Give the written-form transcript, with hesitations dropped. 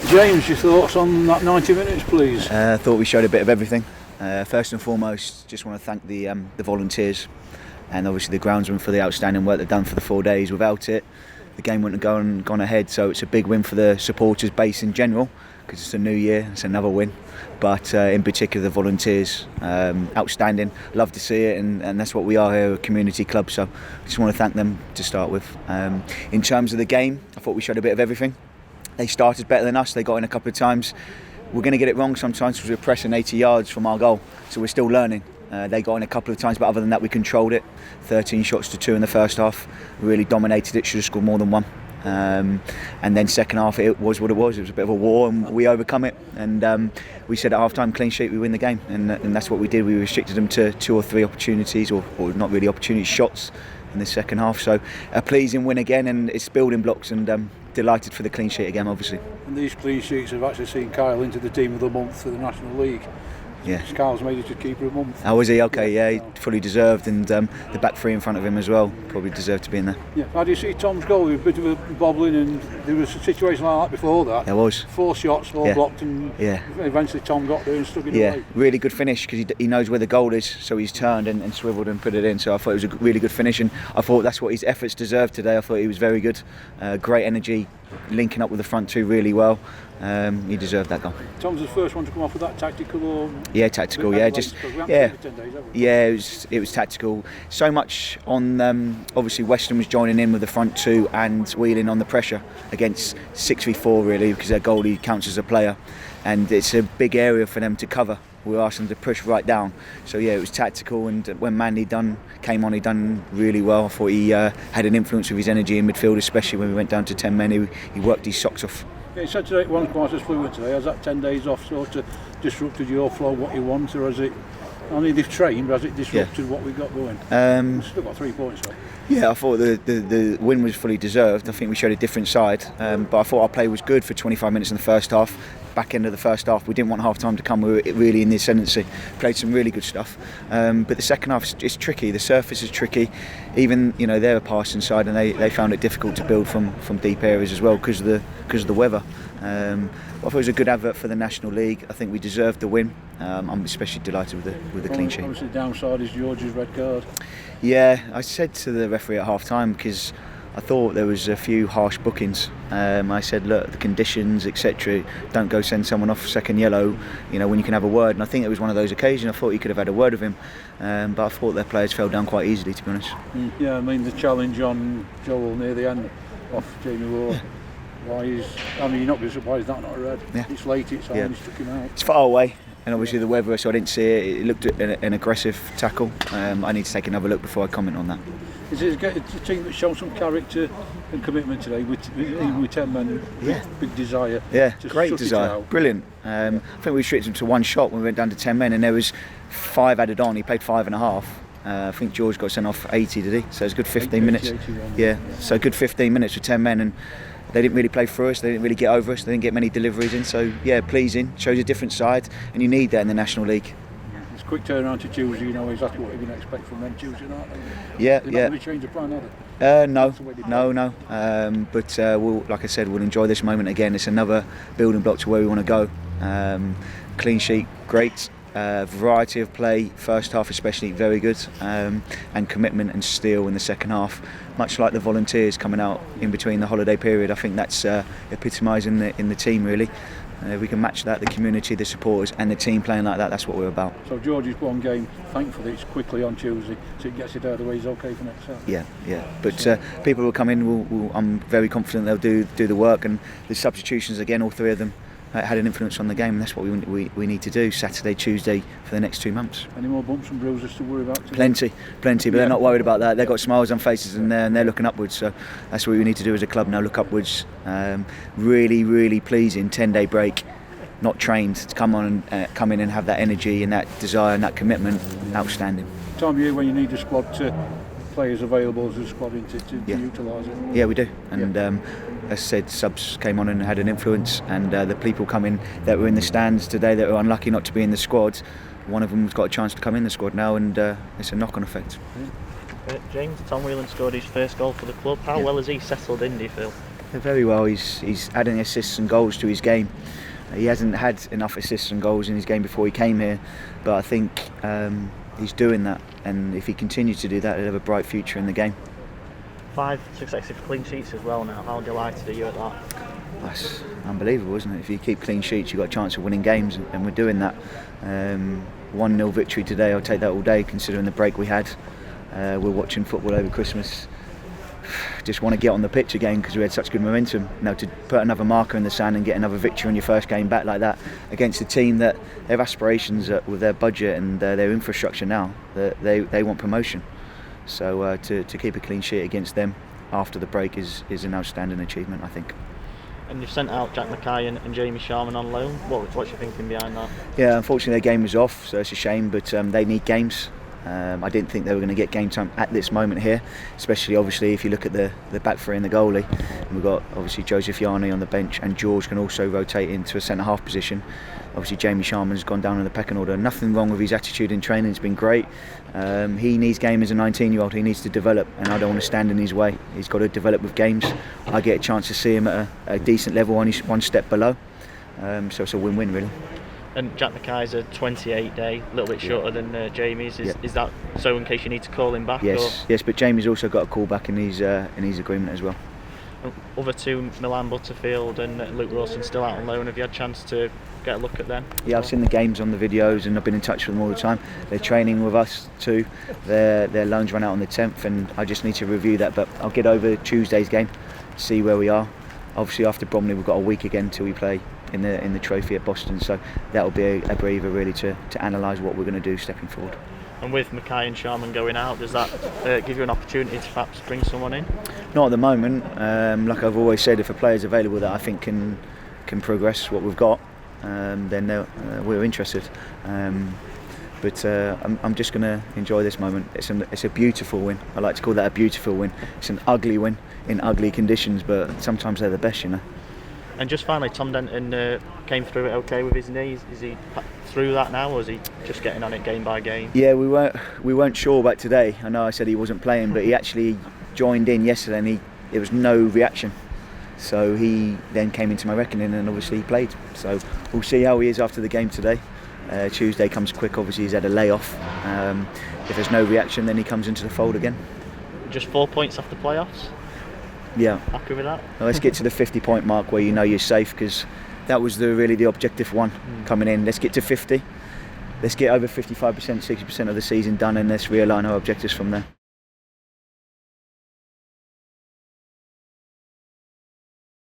James, your thoughts on that 90 minutes, please? I thought we showed a bit of everything. First and foremost, just want to thank the volunteers and obviously the groundsmen for the outstanding work they've done for the 4 days. Without it, the game wouldn't have gone ahead. So it's a big win for the supporters base in general, because it's a new year, it's another win. But in particular, the volunteers, outstanding. Love to see it, and that's what we are here, a community club. So I just want to thank them to start with. In terms of the game, I thought we showed a bit of everything. They started better than us. They got in a couple of times. We're going to get it wrong sometimes because we're pressing 80 yards from our goal, so we're still learning. They got in a couple of times, but other than that, we controlled it. 13 shots to 2 in the first half. Really dominated it. Should have scored more than one. And then second half, it was what it was. It was a bit of a war, and we overcome it. And we said at half-time, clean sheet, we win the game, and that's what we did. We restricted them to 2 or 3 opportunities, or not really opportunities, shots in the second half. So a pleasing win again, and it's building blocks, and delighted for the clean sheet again, obviously. And these clean sheets have actually seen Kyle into the team of the month for the National League. Yeah. Kyle's made it to keeper a month. Oh, was he? Okay, yeah, he fully deserved, and the back three in front of him as well probably deserved to be in there. Yeah. How do you see Tom's goal? There was a bit of a bobbling, and there was a situation like that before that. There was. 4 shots, all blocked, and eventually Tom got there and stuck it away. Really good finish, because he knows where the goal is, so he's turned and swiveled and put it in. So I thought it was a really good finish, and I thought that's what his efforts deserved today. I thought he was very good, great energy, linking up with the front two really well. He deserved that goal. Tom's the first one to come off with that tactical, or tactical, it was tactical. So much on obviously Western was joining in with the front two and wheeling on the pressure against 6v4 really, because their goalie counts as a player, and it's a big area for them to cover. We asked them to push right down, so it was tactical. And when Mandy came on, he done really well. I thought he had an influence with his energy in midfield, especially when we went down to 10 men. He worked his socks off. Yeah, he said today it wasn't quite as fluent today. Has that 10 days off sort of disrupted your flow, what you want, or has it? I mean, they've trained, but has it disrupted what we've got going? We've still got 3 points though. Yeah, I thought the win was fully deserved. I think we showed a different side, but I thought our play was good for 25 minutes in the first half. Back end of the first half, we didn't want half time to come. We were really in the ascendancy, played some really good stuff, but the second half is tricky. The surface is tricky. Even they're a passing side, and they found it difficult to build from deep areas as well because of the weather. I thought it was a good advert for the National League. I think we deserved the win. I'm especially delighted with the clean sheet. Obviously, the downside is George's red card. Yeah, I said to the referee at half time, because I thought there was a few harsh bookings. I said, look, the conditions, etc. Don't go send someone off second yellow, when you can have a word. And I think it was one of those occasions. I thought you could have had a word with him, but I thought their players fell down quite easily, to be honest. Yeah, I mean the challenge on Joel near the end off Jamie Rowe. You're not going to surprise that not a red. Yeah. It's late, it's on, he struck him out. It's far away, and obviously the weather, so I didn't see it. It looked at an aggressive tackle. I need to take another look before I comment on that. It's a team that's shown some character and commitment today with 10 men, big desire. Yeah, great desire, brilliant. I think we restricted him to 1 shot when we went down to 10 men, and there was 5 added on. He played 5.5. I think George got sent off 80, did he? So it's a good 15 minutes. 81, so a good 15 minutes with 10 men, and they didn't really play through us, they didn't really get over us, they didn't get many deliveries in, so pleasing, shows a different side, and you need that in the National League. It's a quick turnaround to Tuesday, exactly what you're going to expect from them Tuesday night. They're not going to change the plan, are they? No. But we'll, like I said, we'll enjoy this moment again. It's another building block to where we want to go. Clean sheet, great. Variety of play, first half especially very good, and commitment and steel in the second half, much like the volunteers coming out in between the holiday period. I think that's epitomising in the team really. If we can match that, the community, the supporters and the team playing like that, that's what we're about. So George's one game, thankfully it's quickly on Tuesday, so it gets it out of the way, he's okay for next Saturday. Yeah, but people will come in, I'm very confident they'll do the work, and the substitutions again, all 3 of them had an influence on the game, and that's what we need to do Saturday, Tuesday for the next 2 months. Any more bumps and bruises to worry about today? Plenty, but they're not worried about that. They've got smiles on faces, and they're looking upwards, so that's what we need to do as a club now, look upwards. Really, really pleasing 10-day break, not trained, to come in and have that energy and that desire and that commitment. Outstanding. Time of year when you need the squad to players available as a squad to utilise it. Yeah, we do, and as I said, subs came on and had an influence, and the people coming that were in the stands today that were unlucky not to be in the squad, one of them's got a chance to come in the squad now, and it's a knock-on effect. James, Tom Whelan scored his first goal for the club. How well has he settled in, do you feel? very well. He's adding assists and goals to his game. He hasn't had enough assists and goals in his game before he came here, but I think he's doing that, and if he continues to do that, he'll have a bright future in the game. 5 successive clean sheets as well now. How delighted are you at that? That's unbelievable, isn't it? If you keep clean sheets, you've got a chance of winning games, and we're doing that. 1-0 victory today, I'll take that all day, considering the break we had. We're watching football over Christmas. Just want to get on the pitch again because we had such good momentum. Now to put another marker in the sand and get another victory on your first game back like that against a team that have aspirations with their budget and their infrastructure now, that they want promotion. So to keep a clean sheet against them after the break is an outstanding achievement, I think. And you've sent out Jack Mackay and Jamie Sharman on loan. What's your thinking behind that? Yeah, unfortunately their game was off, so it's a shame, but they need games. I didn't think they were going to get game time at this moment here, especially obviously if you look at the back three and the goalie. And we've got obviously Joseph Yarney on the bench, and George can also rotate into a centre half position. Obviously Jamie Sharman's gone down in the pecking order. Nothing wrong with his attitude in training, it's been great. He needs game as a 19-year-old, he needs to develop, and I don't want to stand in his way. He's got to develop with games. I get a chance to see him at a decent level, one step below. So it's a win-win really. And Jack Mackay's a 28-day, a little bit shorter than Jamie's. Is that so in case you need to call him back? Yes, but Jamie's also got a call back in his agreement as well. Other two, Milan Butterfield and Luke Rawson, still out on loan. Have you had a chance to get a look at them? Yeah, I've seen the games on the videos and I've been in touch with them all the time. They're training with us too. Their loans run out on the 10th, and I just need to review that. But I'll get over Tuesday's game, see where we are. Obviously after Bromley we've got a week again till we play in the trophy at Boston, so that will be a breather really to analyse what we're going to do stepping forward. And with Mackay and Sharman going out, does that give you an opportunity to perhaps bring someone in? Not at the moment. Like I've always said, if a player's available that I think can progress what we've got, then we're interested. But I'm just going to enjoy this moment. It's a beautiful win. I like to call that a beautiful win. It's an ugly win in ugly conditions, but sometimes they're the best, you know. And just finally, Tom Denton came through it okay with his knees. Is he through that now, or is he just getting on it game by game? Yeah, we weren't sure about today. I know I said he wasn't playing, but he actually joined in yesterday, and there was no reaction. So he then came into my reckoning, and obviously he played. So we'll see how he is after the game today. Tuesday comes quick. Obviously he's had a layoff. If there's no reaction, then he comes into the fold again. Just 4 points off the playoffs? Yeah. Happy with that? Well, let's get to the 50-point mark where you know you're safe, because that was really the objective one coming in. Let's get to 50. Let's get over 55%, 60% of the season done, and let's realign our objectives from there.